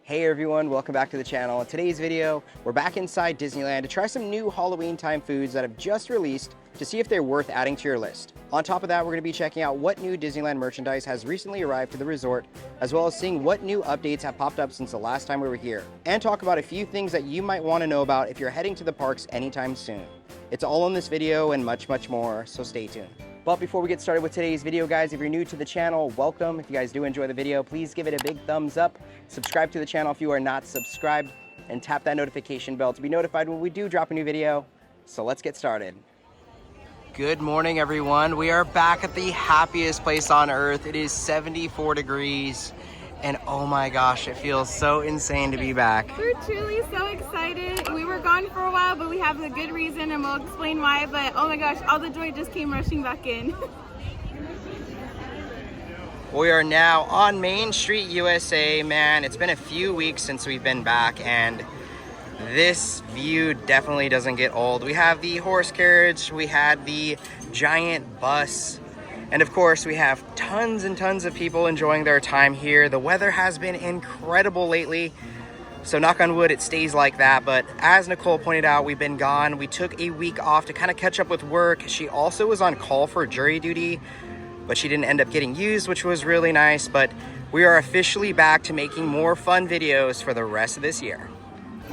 Hey everyone, welcome back to the channel. In today's video, we're back inside Disneyland to try some new Halloween time foods that have just released to see if they're worth adding to your list. On top of that, we're going to be checking out what new Disneyland merchandise has recently arrived to the resort, as well as seeing what new updates have popped up since the last time we were here, and talk about a few things that you might want to know about if you're heading to the parks anytime soon. It's all in this video and much more, so stay tuned. But before we get started with today's video, guys, if you're new to the channel, welcome. If you guys do enjoy the video, please give it a big thumbs up. Subscribe to the channel if you are not subscribed, and tap that notification bell to be notified when we do drop a new video. So let's get started. Good morning, everyone. We are back at the happiest place on earth. It is 74 degrees, and oh my gosh, it feels so insane to be back. We're truly so excited. We were gone for a while, but we have a good reason, and we'll explain why. But oh my gosh, all the joy just came rushing back in. We are now on Main Street, USA. Man, it's been a few weeks since we've been back, and this view definitely doesn't get old. We have the horse carriage, we had the giant bus, and of course we have tons and tons of people enjoying their time here. The weather has been incredible lately, so knock on wood it stays like that. But as Nicole pointed out, we've been gone. We took a week off to kind of catch up with work. She also was on call for jury duty, but she didn't end up getting used, which was really nice. But we are officially back to making more fun videos for the rest of this year.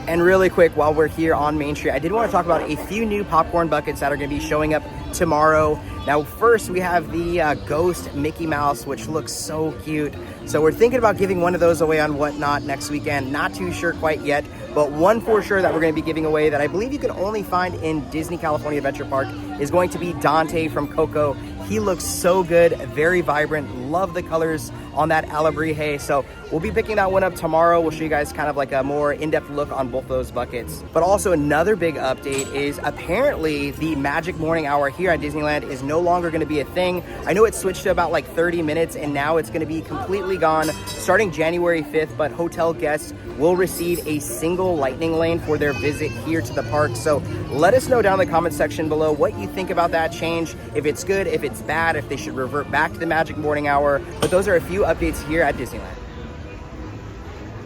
And really quick, while we're here on Main Street, I did want to talk about a few new popcorn buckets that are going to be showing up tomorrow. Now, first we have the Ghost Mickey Mouse, which looks so cute. So we're thinking about giving one of those away on Whatnot next weekend. Not too sure quite yet, but one for sure that we're going to be giving away that I believe you can only find in Disney California Adventure Park is going to be Dante from Coco. He looks so good, very vibrant. Love the colors on that Alebrije. So we'll be picking that one up tomorrow. We'll show you guys kind of like a more in-depth look on both those buckets. But also another big update is apparently the Magic Morning Hour here at Disneyland is no longer going to be a thing. I know it switched to about like 30 minutes, and now it's going to be completely gone starting January 5th, but hotel guests will receive a single lightning lane for their visit here to the park. So let us know down in the comment section below what you think about that change, if it's good, if it's bad, if they should revert back to the Magic Morning Hour. But those are a few updates here at Disneyland.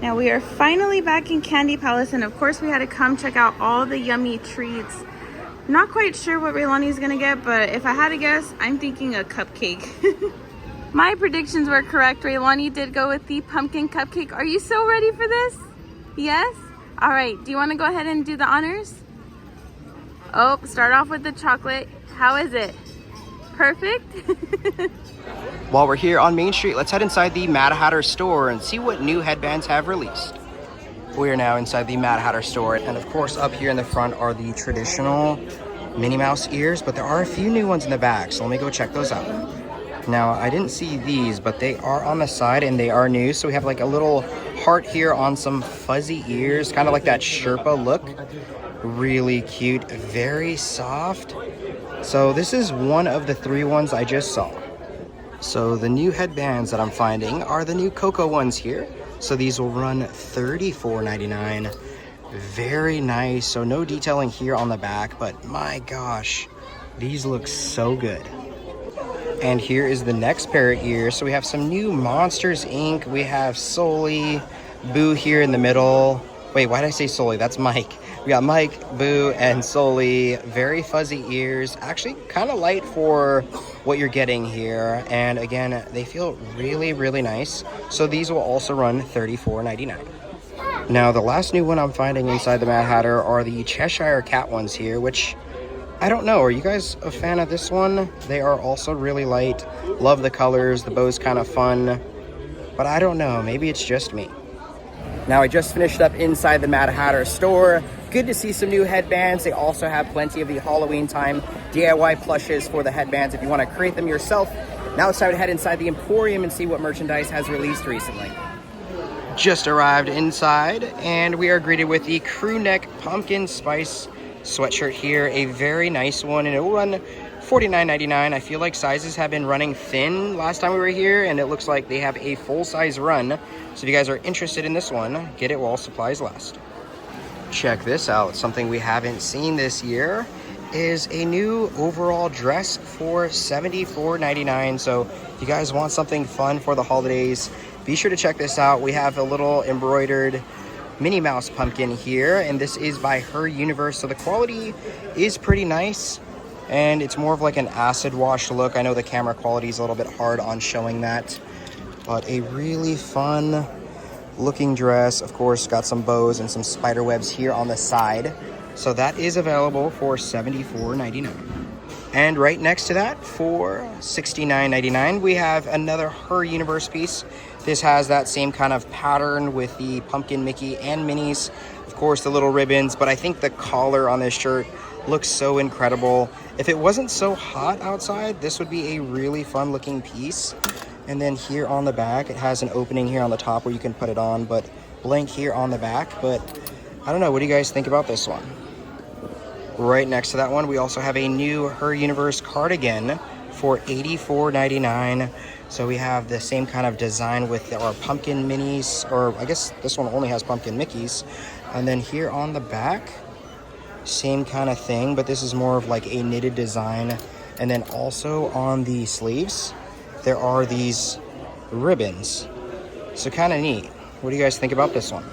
Now we are finally back in Candy Palace, and of course we had to come check out all the yummy treats. Not quite sure what Raylani's gonna get, but if I had to guess, I'm thinking a cupcake. My predictions were correct. Raylani did go with the pumpkin cupcake. Are you so ready for this? Yes? All right, do you want to go ahead and do the honors? Oh, start off with the chocolate. How is it? Perfect? While we're here on Main Street, let's head inside the Mad Hatter store and see what new headbands have released. We are now inside the Mad Hatter store, and of course up here in the front are the traditional Minnie Mouse ears, but there are a few new ones in the back, so let me go check those out. Now, I didn't see these, but they are on the side and they are new. So we have like a little heart here on some fuzzy ears, kind of like that Sherpa look. Really cute, very soft. So this is one of the 3 ones I just saw. So the new headbands that I'm finding are the new Coco ones here. So these will run $34.99. Very nice. So no detailing here on the back, but my gosh, these look so good. And here is the next pair of ears. So we have some new Monsters Inc. We have Sully, Boo here in the middle. Wait, why did I say Sully? That's Mike. We got Mike, Boo, and Sully. Very fuzzy ears. Actually, kind of light for what you're getting here. And again, they feel really, really nice. So these will also run $34.99. Now, the last new one I'm finding inside the Mad Hatter are the Cheshire Cat ones here, which I don't know. Are you guys a fan of this one? They are also really light. Love the colors. The bow's kind of fun. But I don't know. Maybe it's just me. Now, I just finished up inside the Mad Hatter store. Good to see some new headbands. They also have plenty of the Halloween time DIY plushes for the headbands if you want to create them yourself. Now it's time to head inside the Emporium and see what merchandise has released recently. Just arrived inside, and we are greeted with the crew neck pumpkin spice sweatshirt here, a very nice one, and it will run $49.99. I feel like sizes have been running thin last time we were here, and it looks like they have a full-size run. So if you guys are interested in this one, get it while supplies last. Check this out. Something we haven't seen this year is a new overall dress for $74.99. So if you guys want something fun for the holidays, be sure to check this out. We have a little embroidered Minnie Mouse pumpkin here, and this is by Her Universe, so the quality is pretty nice, and it's more of like an acid wash look. I know the camera quality is a little bit hard on showing that, but a really fun looking dress. Of course, got some bows and some spider webs here on the side, so that is available for $74.99. And right next to that, for $69.99, we have another Her Universe piece. This has that same kind of pattern with the pumpkin Mickey and Minnie's, of course the little ribbons, but I think the collar on this shirt looks so incredible. If it wasn't so hot outside, this would be a really fun looking piece. And then here on the back, it has an opening here on the top where you can put it on, but blank here on the back. But I don't know, what do you guys think about this one? Right next to that one, we also have a new Her Universe cardigan for $84.99. So we have the same kind of design with our pumpkin Minnies, or I guess this one only has pumpkin Mickeys. And then here on the back, same kind of thing, but this is more of like a knitted design. And then also on the sleeves, there are these ribbons. So kind of neat. What do you guys think about this one?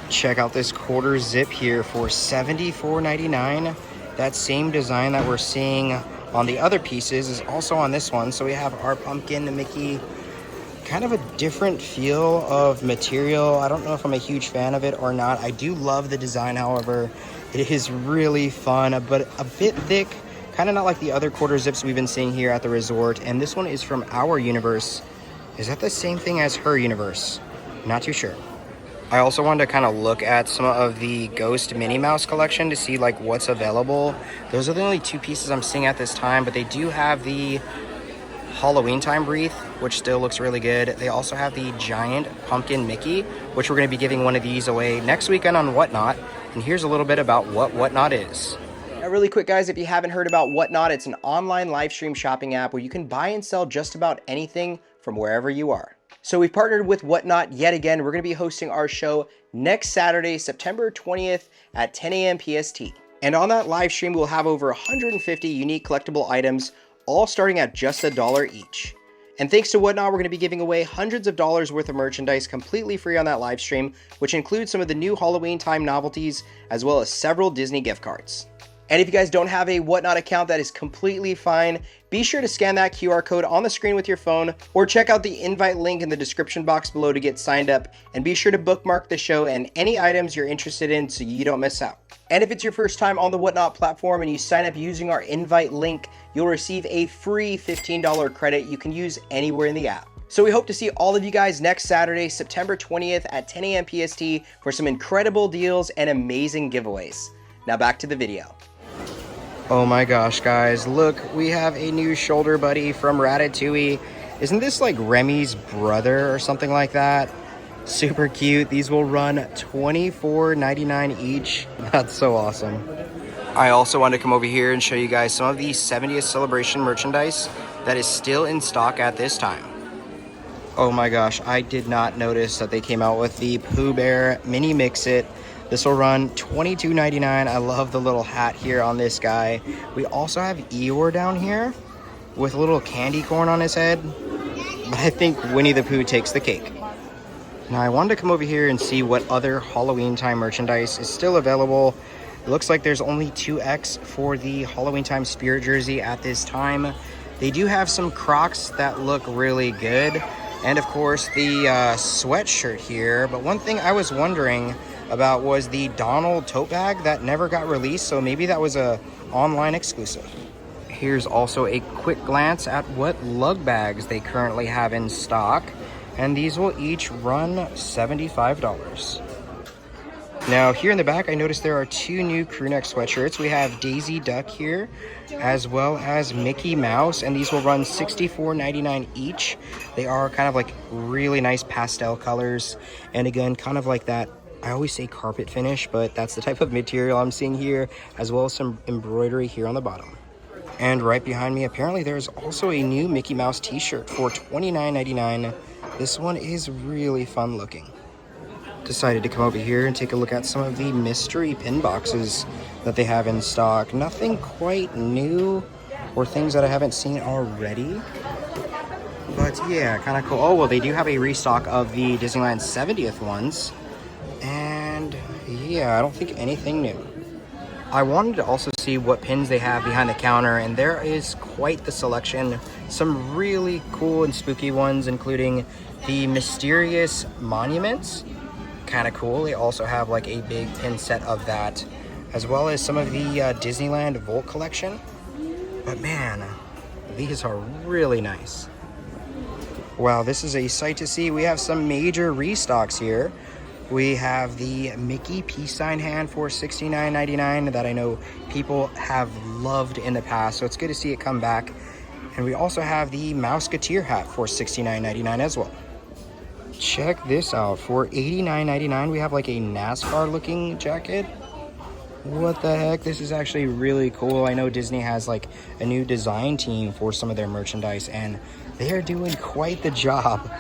Check out this quarter zip here for $74.99. That same design that we're seeing on the other pieces is also on this one. So we have our pumpkin Mickey, kind of a different feel of material. I don't know if I'm a huge fan of it or not. I do love the design, however. It is really fun, but a bit thick, kind of not like the other quarter zips we've been seeing here at the resort. And this one is from Our Universe. Is that the same thing as Her Universe? Not too sure. I also wanted to kind of look at some of the Ghost Minnie Mouse collection to see like what's available. Those are the only two pieces I'm seeing at this time, but they do have the Halloween time wreath, which still looks really good. They also have the giant pumpkin Mickey, which we're going to be giving one of these away next weekend on Whatnot. And here's a little bit about what Whatnot is. Now, really quick, guys, if you haven't heard about Whatnot, it's an online live stream shopping app where you can buy and sell just about anything from wherever you are. So we've partnered with Whatnot yet again. We're going to be hosting our show next Saturday, September 20th at 10 a.m. PST. And on that live stream, we'll have over 150 unique collectible items, all starting at just $1 each. And thanks to Whatnot, we're going to be giving away hundreds of dollars worth of merchandise completely free on that live stream, which includes some of the new Halloween time novelties, as well as several Disney gift cards. And if you guys don't have a Whatnot account, that is completely fine. Be sure to scan that QR code on the screen with your phone, or check out the invite link in the description box below to get signed up. And be sure to bookmark the show and any items you're interested in so you don't miss out. And if it's your first time on the Whatnot platform and you sign up using our invite link, you'll receive a free $15 credit you can use anywhere in the app. So we hope to see all of you guys next Saturday, September 20th at 10 a.m. PST for some incredible deals and amazing giveaways. Now back to the video. Oh my gosh, guys, look, we have a new shoulder buddy from Ratatouille. Isn't this like Remy's brother or something like that? Super cute. These will run $24.99 each. That's so awesome. I also wanted to come over here and show you guys some of the 70th celebration merchandise that is still in stock at this time. Oh my gosh, I did not notice that they came out with the Pooh Bear Mini Mix-It. This will run $22.99. I love the little hat here on this guy. We also have Eeyore down here with a little candy corn on his head. But I think Winnie the Pooh takes the cake. Now I wanted to come over here and see what other Halloween time merchandise is still available. It looks like there's only 2X for the Halloween time spirit jersey at this time. They do have some Crocs that look really good. And of course the sweatshirt here. But one thing I was wondering about was the Donald tote bag that never got released, so maybe that was a online exclusive. Here's also a quick glance at what lug bags they currently have in stock, and these will each run $75. Now here in the back, I noticed there are two new crew neck sweatshirts. We have Daisy Duck here, as well as Mickey Mouse, and these will run $64.99 each. They are kind of like really nice pastel colors, and again, kind of like that, I always say carpet finish, but that's the type of material I'm seeing here, as well as some embroidery here on the bottom. And right behind me, apparently there's also a new Mickey Mouse t-shirt for $29.99. This one is really fun looking. Decided to come over here and take a look at some of the mystery pin boxes that they have in stock. Nothing quite new or things that I haven't seen already. But yeah, kind of cool. Oh, well, they do have a restock of the Disneyland 70th ones. And yeah, I don't think anything new. I wanted to also see what pins they have behind the counter, and there is quite the selection. Some really cool and spooky ones, including the Mysterious Monuments. Kind of cool. They also have like a big pin set of that, as well as some of the Disneyland Vault collection. But man, these are really nice. Wow, this is a sight to see. We have some major restocks here. We have the Mickey peace sign hand for $69.99 that I know people have loved in the past, so it's good to see it come back. And we also have the Mouseketeer hat for $69.99 as well. Check this out. For $89.99, we have like a NASCAR looking jacket. What the heck? This is actually really cool. I know Disney has like a new design team for some of their merchandise, and they are doing quite the job.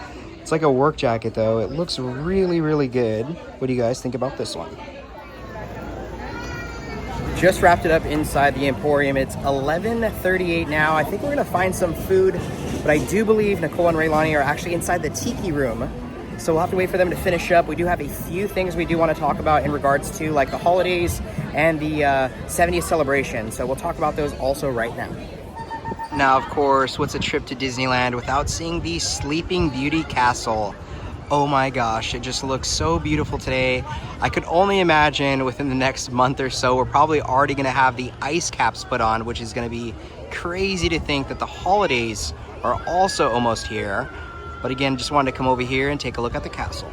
It's like a work jacket though. It looks really, really good. What do you guys think about this one? Just wrapped it up inside the Emporium. It's 11:38 now. I think we're gonna find some food, but I do believe Nicole and Raylani are actually inside the Tiki Room. So we'll have to wait for them to finish up. We do have a few things we do want to talk about in regards to like the holidays and the 70th celebration. So we'll talk about those also right now. Now, of course, what's a trip to Disneyland without seeing the Sleeping Beauty Castle? Oh my gosh, it just looks so beautiful today. I could only imagine within the next month or so, we're probably already gonna have the ice caps put on, which is gonna be crazy to think that the holidays are also almost here. But again, just wanted to come over here and take a look at the castle.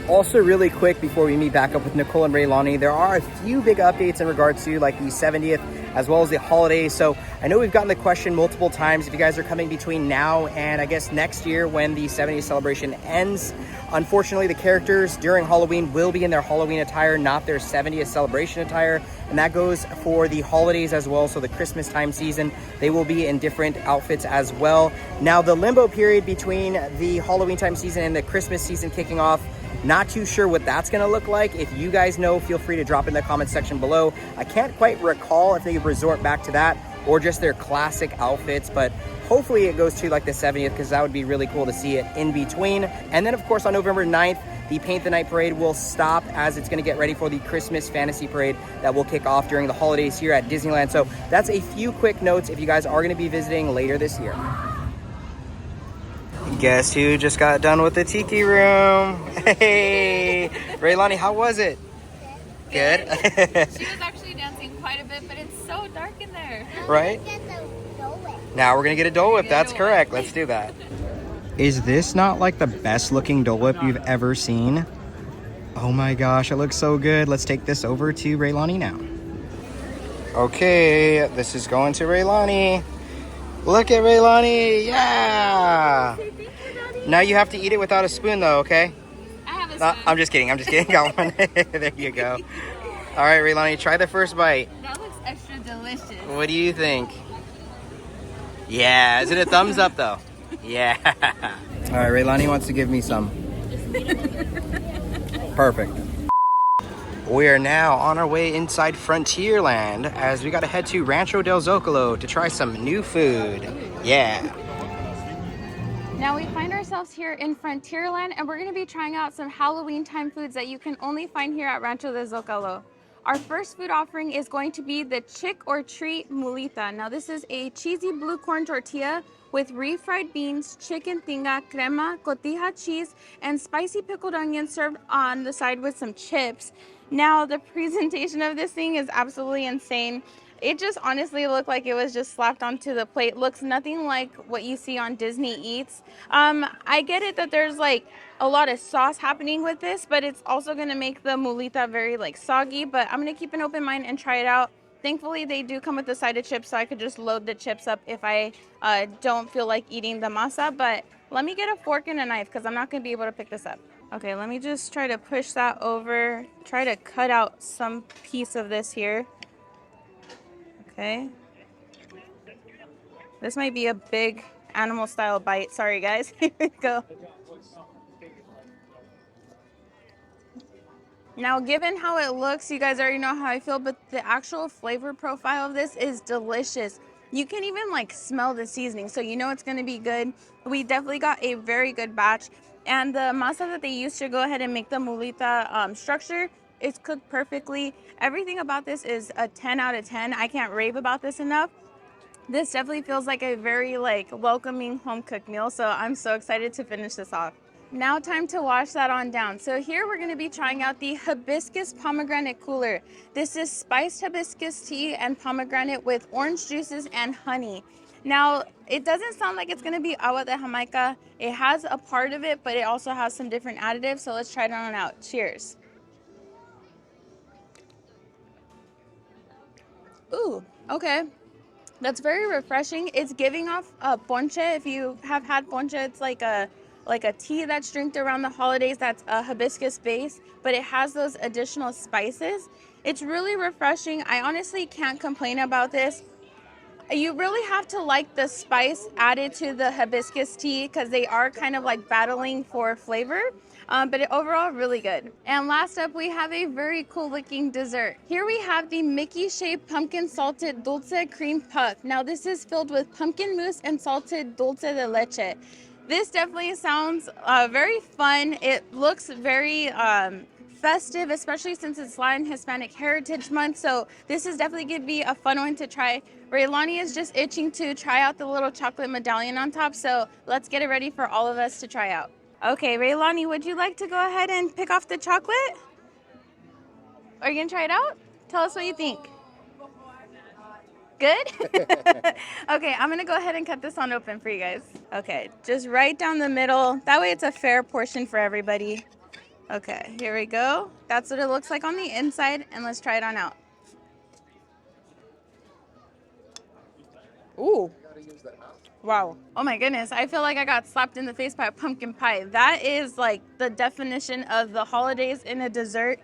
Also really quick before we meet back up with Nicole and Raylani, there are a few big updates in regards to like the 70th as well as the holidays. So I know we've gotten the question multiple times if you guys are coming between now and I guess next year when the 70th celebration ends. Unfortunately, the characters during Halloween will be in their Halloween attire, not their 70th celebration attire. And that goes for the holidays as well. So the Christmas time season, they will be in different outfits as well. Now the limbo period between the Halloween time season and the Christmas season kicking off, not too sure what that's gonna look like. If you guys know, feel free to drop in the comment section below. I can't quite recall if they resort back to that or just their classic outfits, but hopefully it goes to like the 70th because that would be really cool to see it in between. And then of course on November 9th, the Paint the Night Parade will stop as it's gonna get ready for the Christmas Fantasy Parade that will kick off during the holidays here at Disneyland. So that's a few quick notes if you guys are gonna be visiting later this year. Guess who just got done with the Tiki Room? Hey, Raylani, how was it? Good. She was actually dancing quite a bit, but it's so dark in there. Right? Now we're gonna get a Dole Whip. That's correct. Let's do that. Is this not like the best looking Dole Whip you've ever seen? Oh my gosh, it looks so good. Let's take this over to Raylani now. Okay, this is going to Raylani. Look at Raylani, yeah! Now you have to eat it without a spoon though, okay? I have a spoon. I'm just kidding, Got one. There you go. All right, Raylani, try the first bite. That looks extra delicious. What do you think? Yeah, is it a thumbs up though? Yeah. All right, Raylani wants to give me some. Perfect. We are now on our way inside Frontierland as we got to head to Rancho del Zocalo to try some new food. Yeah. Now we find ourselves here in Frontierland and we're going to be trying out some Halloween time foods that you can only find here at Rancho del Zocalo. Our first food offering is going to be the Chick or Treat Mulita. Now this is a cheesy blue corn tortilla with refried beans, chicken tinga, crema, cotija cheese, and spicy pickled onions served on the side with some chips. Now the presentation of this thing is absolutely insane. It just honestly looked like it was just slapped onto the plate. Looks nothing like what you see on Disney Eats. I get it that there's like a lot of sauce happening with this, but it's also gonna make the mulita very like soggy, but I'm gonna keep an open mind and try it out. Thankfully, they do come with a side of chips, so I could just load the chips up if I don't feel like eating the masa, but let me get a fork and a knife because I'm not gonna be able to pick this up. Okay, let me just try to push that over, try to cut out some piece of this here. Okay. This might be a big animal style bite. Sorry guys, here we go. Now, given how it looks, you guys already know how I feel, but the actual flavor profile of this is delicious. You can even like smell the seasoning, so you know it's going to be good. We definitely got a very good batch, and the masa that they used to go ahead and make the mulita structure is cooked perfectly. Everything about this is a 10 out of 10. I can't rave about this enough. This definitely feels like a very like welcoming home cooked meal, so I'm so excited to finish this off. Now time to wash that on down. So here we're going to be trying out the hibiscus pomegranate cooler. This is spiced hibiscus tea and pomegranate with orange juices and honey. Now, it doesn't sound like it's going to be agua de Jamaica. It has a part of it, but it also has some different additives, so let's try it on out. Cheers. Ooh, okay. That's very refreshing. It's giving off ponche. If you have had ponche, it's like a tea that's drinked around the holidays that's a hibiscus base, but it has those additional spices. It's really refreshing. I honestly can't complain about this. You really have to like the spice added to the hibiscus tea because they are kind of like battling for flavor. But overall, really good. And last up, we have a very cool looking dessert. Here we have the Mickey shaped pumpkin salted dulce cream puff. Now this is filled with pumpkin mousse and salted dulce de leche. This definitely sounds very fun. It looks very festive, especially since it's Latin Hispanic Heritage Month. So this is definitely going to be a fun one to try. Raylani is just itching to try out the little chocolate medallion on top. So let's get it ready for all of us to try out. Okay, Raylani, would you like to go ahead and pick off the chocolate? Are you going to try it out? Tell us what you think. Good? Okay, I'm going to go ahead and cut this one open for you guys. Okay, just right down the middle. That way it's a fair portion for everybody. Okay, here we go. That's what it looks like on the inside, and let's try it on out. Ooh. Wow. Oh my goodness, I feel like I got slapped in the face by a pumpkin pie. That is like the definition of the holidays in a dessert.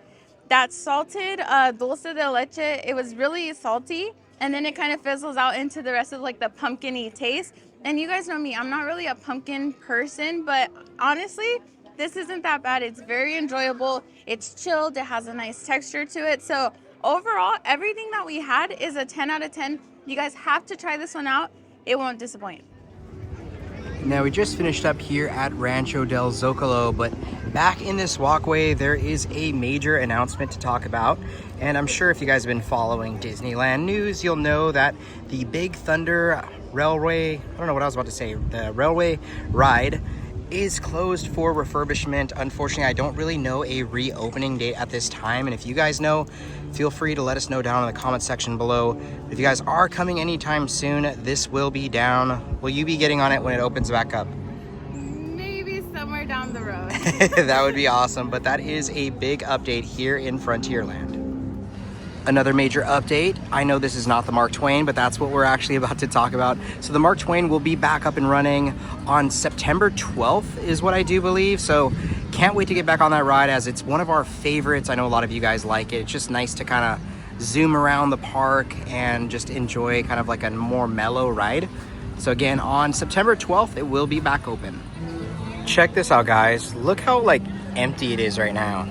That salted dulce de leche, it was really salty, and then it kind of fizzles out into the rest of like the pumpkin-y taste. And you guys know me, I'm not really a pumpkin person, but honestly, this isn't that bad. It's very enjoyable. It's chilled. It has a nice texture to it. So overall, everything that we had is a 10 out of 10. You guys have to try this one out. It won't disappoint. Now we just finished up here at Rancho del Zocalo, but back in this walkway there is a major announcement to talk about. And I'm sure if you guys have been following Disneyland news, you'll know that the Big Thunder Railway, I don't know what I was about to say, the railway ride is closed for refurbishment. Unfortunately, I don't really know a reopening date at this time, and if you guys know, feel free to let us know down in the comment section below. If you guys are coming anytime soon, this will be down. Will you be getting on it when it opens back up? Maybe somewhere down the road. That would be awesome, but that is a big update here in Frontierland. Another major update, I know this is not the Mark Twain, but that's what we're actually about to talk about. So the Mark Twain will be back up and running on September 12th is what I do believe. So can't wait to get back on that ride, as it's one of our favorites. I know a lot of you guys like it. It's just nice to kind of zoom around the park and just enjoy kind of like a more mellow ride. So again, on September 12th, it will be back open. Check this out, guys. Look how like empty it is right now.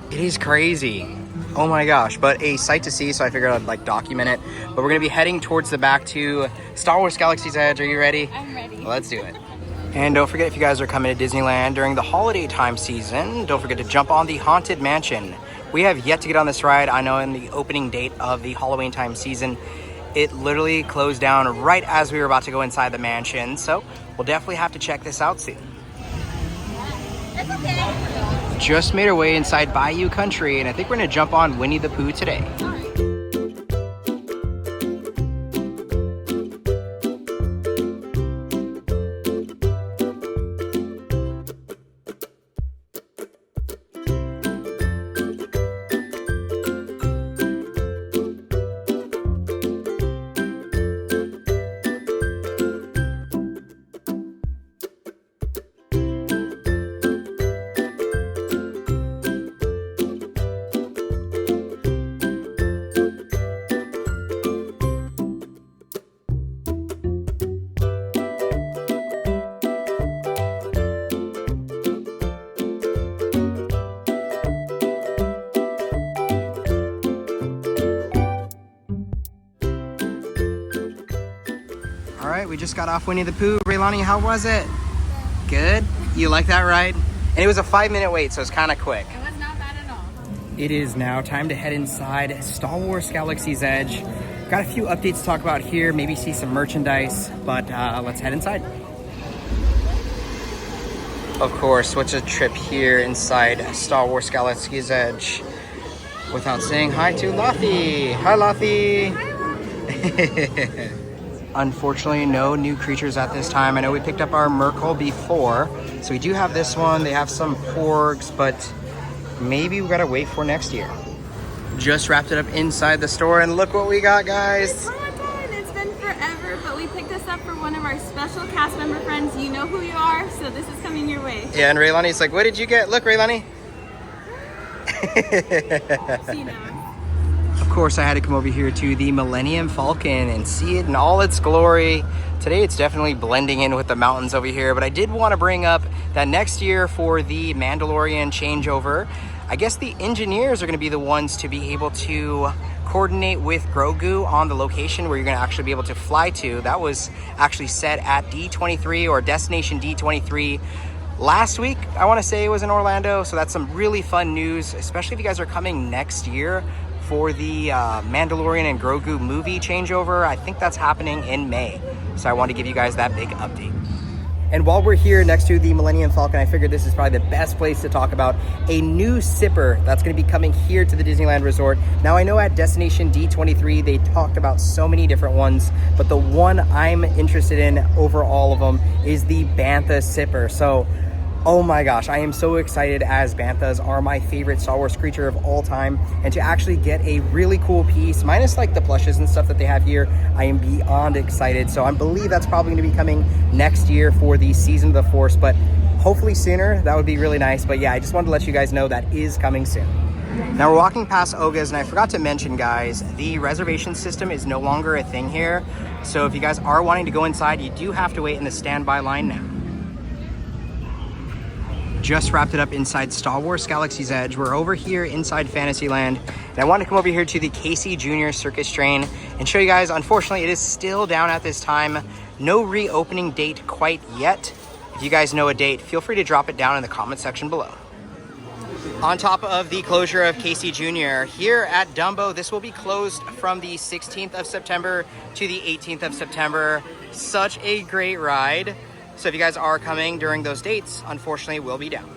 It is crazy. Oh my gosh, but a sight to see, so I figured I'd like document it. But we're gonna be heading towards the back to Star Wars Galaxy's Edge. Are you ready? I'm ready. Let's do it. And don't forget, if you guys are coming to Disneyland during the holiday time season, don't forget to jump on the Haunted Mansion. We have yet to get on this ride. I know in the opening date of the Halloween time season, it literally closed down right as we were about to go inside the mansion. So we'll definitely have to check this out soon. That's okay. Just made our way inside Bayou Country, and I think we're gonna jump on Winnie the Pooh today. We just got off Winnie the Pooh. Raylani, how was it? Good? You like that ride? And it was a 5-minute wait, so it's kind of quick. It was not bad at all. It is now time to head inside Star Wars Galaxy's Edge. Got a few updates to talk about here, maybe see some merchandise, but let's head inside. Of course, what's a trip here inside Star Wars Galaxy's Edge without saying hi to Laffy. Hi, Laffy. Unfortunately, no new creatures at this time. I know we picked up our Merkle before, so we do have this one. They have some Porgs, but maybe we gotta wait for next year. Just wrapped it up inside the store, and look what we got, guys. Oh my god, it's been forever, but we picked this up for one of our special cast member friends. You know who you are, so this is coming your way. Yeah, and Raylani's like, what did you get? Look, Raylani. See now. Of course, I had to come over here to the Millennium Falcon and see it in all its glory. Today, it's definitely blending in with the mountains over here, but I did want to bring up that next year for the Mandalorian changeover, I guess the engineers are going to be the ones to be able to coordinate with Grogu on the location where you're going to actually be able to fly to. That was actually set at D23 or Destination D23 last week. I want to say it was in Orlando, so that's some really fun news, especially if you guys are coming next year for the Mandalorian and Grogu movie changeover. I think that's happening in May, so I want to give you guys that big update. And while we're here next to the Millennium Falcon, I figured this is probably the best place to talk about a new sipper that's going to be coming here to the Disneyland Resort. Now, I know at Destination D23, they talked about so many different ones, but the one I'm interested in over all of them is the Bantha sipper. So, oh my gosh, I am so excited, as Banthas are my favorite Star Wars creature of all time, and to actually get a really cool piece, minus like the plushes and stuff that they have here, I am beyond excited. So I believe that's probably going to be coming next year for the Season of the Force, but hopefully sooner. That would be really nice. But yeah, I just wanted to let you guys know that is coming soon. Now we're walking past Oga's, and I forgot to mention, guys, the reservation system is no longer a thing here. So if you guys are wanting to go inside, you do have to wait in the standby line now. Just wrapped it up inside Star Wars Galaxy's Edge. We're over here inside Fantasyland, and I want to come over here to the Casey Jr. Circus Train and show you guys. Unfortunately, it is still down at this time. No reopening date quite yet. If you guys know a date, feel free to drop it down in the comment section below. On top of the closure of Casey Jr., here at Dumbo, this will be closed from the 16th of September to the 18th of September. Such a great ride. So if you guys are coming during those dates, unfortunately, we'll be down.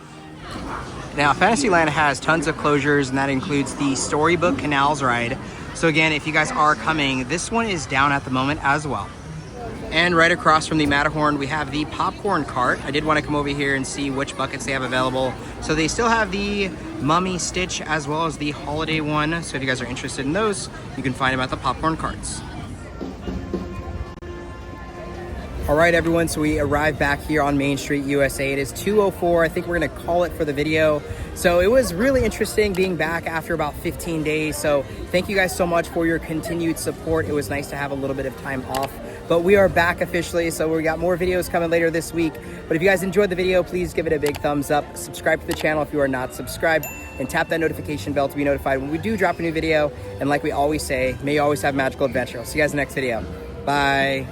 Now, Fantasyland has tons of closures, and that includes the Storybook Canals ride. So again, if you guys are coming, this one is down at the moment as well. And right across from the Matterhorn, we have the popcorn cart. I did want to come over here and see which buckets they have available. So they still have the Mummy Stitch as well as the Holiday one. So if you guys are interested in those, you can find them at the popcorn carts. All right, everyone, so we arrived back here on Main Street, USA. It is 2:04. I think we're gonna call it for the video. So it was really interesting being back after about 15 days. So thank you guys so much for your continued support. It was nice to have a little bit of time off, but we are back officially. So we got more videos coming later this week. But if you guys enjoyed the video, please give it a big thumbs up. Subscribe to the channel if you are not subscribed, and tap that notification bell to be notified when we do drop a new video. And like we always say, may you always have magical adventure. I'll see you guys in the next video. Bye.